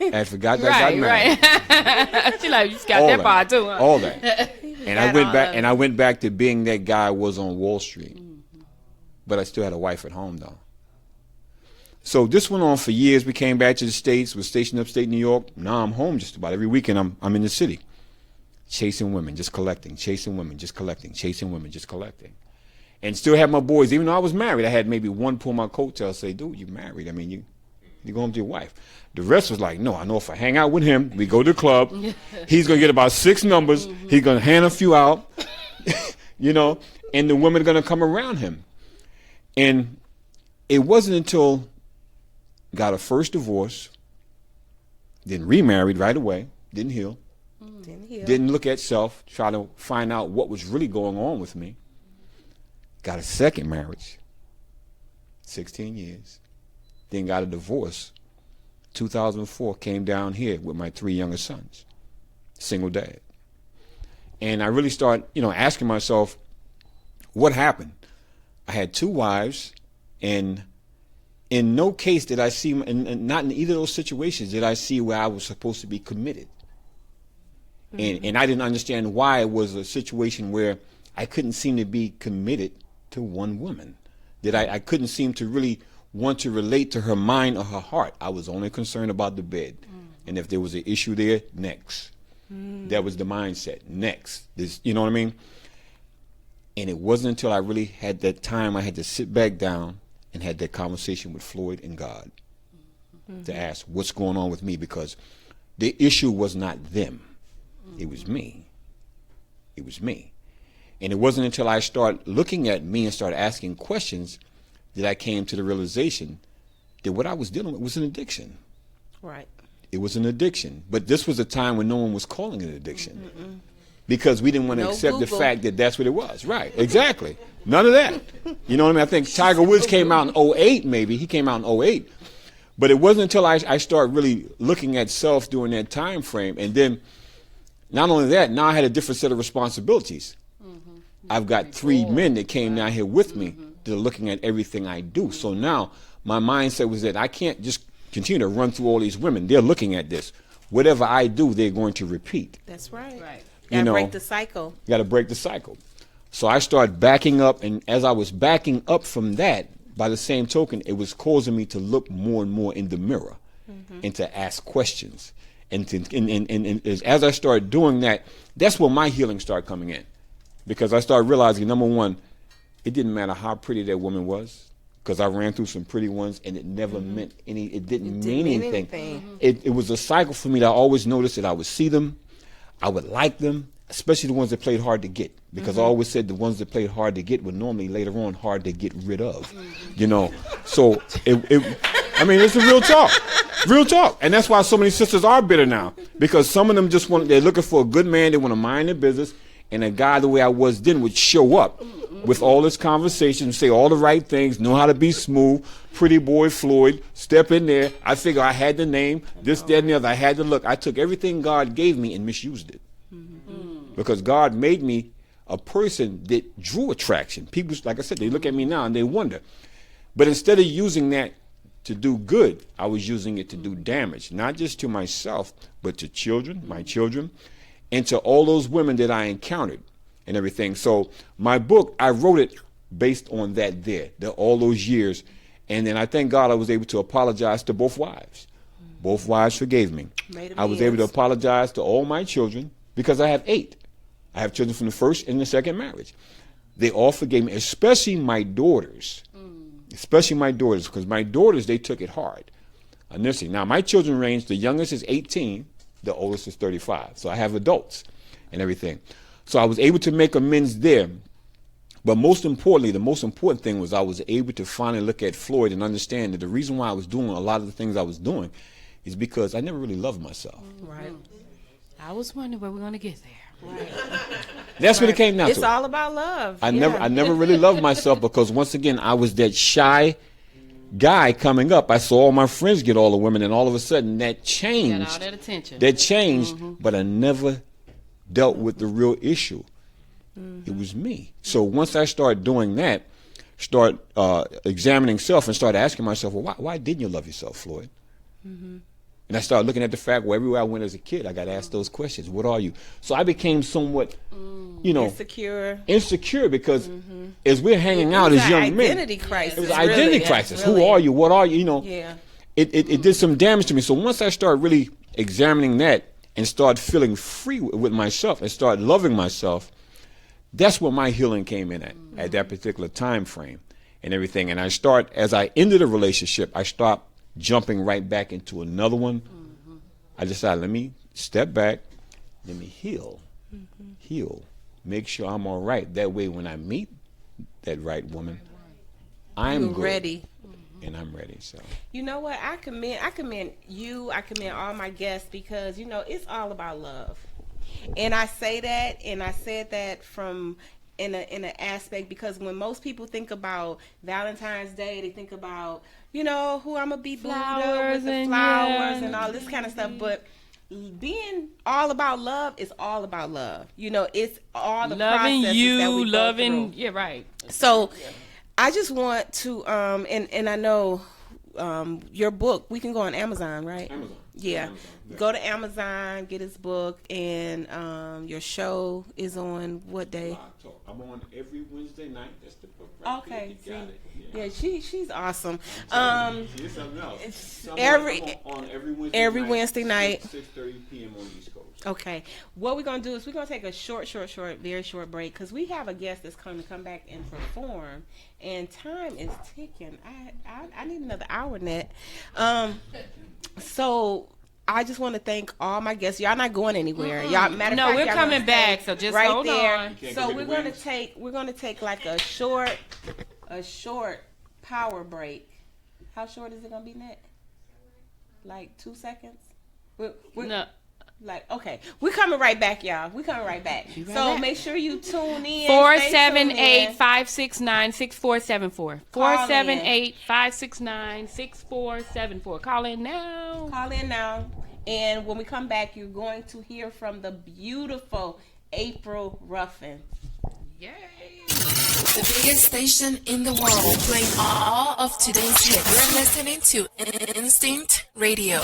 I forgot that I got married. Right. She like, you just got that part too, huh? All that. And I went back to being that guy I was on Wall Street. But I still had a wife at home, though. So this went on for years. We came back to the States, was stationed upstate New York. Now I'm home just about every weekend. I'm in the city. Chasing women, just collecting. Chasing women, just collecting. Chasing women, just collecting. And still have my boys. Even though I was married, I had maybe one pull my coattail, say, dude, you're married. I mean, you go home to your wife. The rest was like, no, I know if I hang out with him, we go to the club, he's going to get about 6 numbers. He's going to hand a few out, and the women are going to come around him. And it wasn't until got a first divorce, then remarried right away, didn't heal, didn't look at self, try to find out what was really going on with me. Got a second marriage, 16 years, then got a divorce. 2004, came down here with my 3 younger sons, single dad. And I really started, asking myself, what happened? I had 2 wives, and in no case did I see, and not in either of those situations did I see where I was supposed to be committed. And I didn't understand why it was a situation where I couldn't seem to be committed to one woman. That I couldn't seem to really want to relate to her mind or her heart. I was only concerned about the bed. And if there was an issue there, next. That was the mindset. Next. You know what I mean? And it wasn't until I really had that time I had to sit back down and had that conversation with Floyd and God to ask what's going on with me, because the issue was not them. It was me. It was me. And it wasn't until I started looking at me and started asking questions that I came to the realization that what I was dealing with was an addiction. Right. It was an addiction. But this was a time when no one was calling it an addiction. Because we didn't want to accept the fact that that's what it was. Right, exactly. None of that. You know what I mean? I think Tiger Woods came out in 08 maybe. He came out in 08. But it wasn't until I started really looking at self during that time frame. And then, not only that, now I had a different set of responsibilities. I've got 3 men that came down here with me that are looking at everything I do. So now my mindset was that I can't just continue to run through all these women. They're looking at this. Whatever I do, they're going to repeat. That's right. Right. You gotta break the cycle. Got to break the cycle. So I started backing up, and as I was backing up from that, by the same token, it was causing me to look more and more in the mirror and to ask questions. And as I started doing that, that's where my healing started coming in. Because I started realizing, number one, it didn't matter how pretty that woman was, because I ran through some pretty ones, and it never meant any. It didn't mean anything. It was a cycle for me that I always noticed that I would see them, I would like them, especially the ones that played hard to get, because I always said the ones that played hard to get were normally later on hard to get rid of, you know. So I mean, it's a real talk, and that's why so many sisters are bitter now, because some of them they're looking for a good man, they want to mind their business, and a guy the way I was then would show up with all this conversation, say all the right things, know how to be smooth, pretty boy Floyd, step in there. I figure I had the name, this, that, and the other. I had the look. I took everything God gave me and misused it. Because God made me a person that drew attraction. People, like I said, they look at me now and they wonder. But instead of using that to do good, I was using it to do damage, not just to myself, but to children, my children, and to all those women that I encountered and everything. So my book, I wrote it based on that all those years. And then I thank God I was able to apologize to both wives. Both wives forgave me. I was able to apologize to all my children, because I have 8. I have children from the first and the second marriage. They all forgave me, especially my daughters. Especially my daughters, because my daughters, they took it hard initially. Now, my children range, the youngest is 18, the oldest is 35. So I have adults and everything. So I was able to make amends there. But most importantly, the most important thing was I was able to finally look at Floyd and understand that the reason why I was doing a lot of the things I was doing is because I never really loved myself. Right. I was wondering where we're going to get there. Right. That's what it came down to. It's all about love. I never really loved myself, because once again, I was that shy guy coming up. I saw all my friends get all the women, and all of a sudden that changed. Got all that attention. That changed, but I never dealt with the real issue. It was me. So once I started doing that, start examining self and start asking myself, well, why didn't you love yourself, Floyd? And I started looking at the fact, well, everywhere I went as a kid, I got asked those questions. What are you? So I became somewhat, insecure, because as we're hanging out as young men, identity crisis. it was an identity crisis. Who are you? What are you? You know, it did some damage to me. So once I started really examining that and started feeling free with myself and started loving myself, that's where my healing came in at that particular time frame and everything. And as I ended a relationship, I stopped jumping right back into another one. I decided, let me step back, let me heal, make sure I'm all right. That way, when I meet that right woman, I'm good, ready, and I'm ready. So you know what? I commend you. I commend all my guests, because it's all about love, and I say that, and I said that from. In an aspect, because when most people think about Valentine's Day, they think about, who I'm gonna be booed up with the flowers and all this kind of stuff. But being all about love is all about love. It's all the loving processes you, that we loving, go through. yeah, right. So I just want to, and I know your book, we can go on Amazon, right? Amazon. Yeah. Amazon. Go to Amazon, get his book, and your show is on what day? I'm I'm on every Wednesday night. That's the book right Okay, there. You got it. Yeah, she's awesome. Here's something else. I'm on every Wednesday night. 6:30 p.m. on the East Coast. Okay, what we're gonna do is we're gonna take a very short break because we have a guest that's going to come back and perform, and time is ticking. I need another hour, Net. So I just want to thank all my guests. Y'all not going anywhere. Y'all, matter of No, fact, we're y'all coming gonna back, stay so just right hold there. on. So we're gonna take like a short power break. How short is it gonna be, Net? Like 2 seconds? No. Like, okay, we're coming right back, y'all. We're coming right back. Right So back. make sure you tune in. 478-569-6474. 478-569-6474. Call in now. Call in now. And when we come back, you're going to hear from the beautiful April Ruffin. Yay. The biggest station in the world, playing all of today's hits. You're listening to Instinct Radio.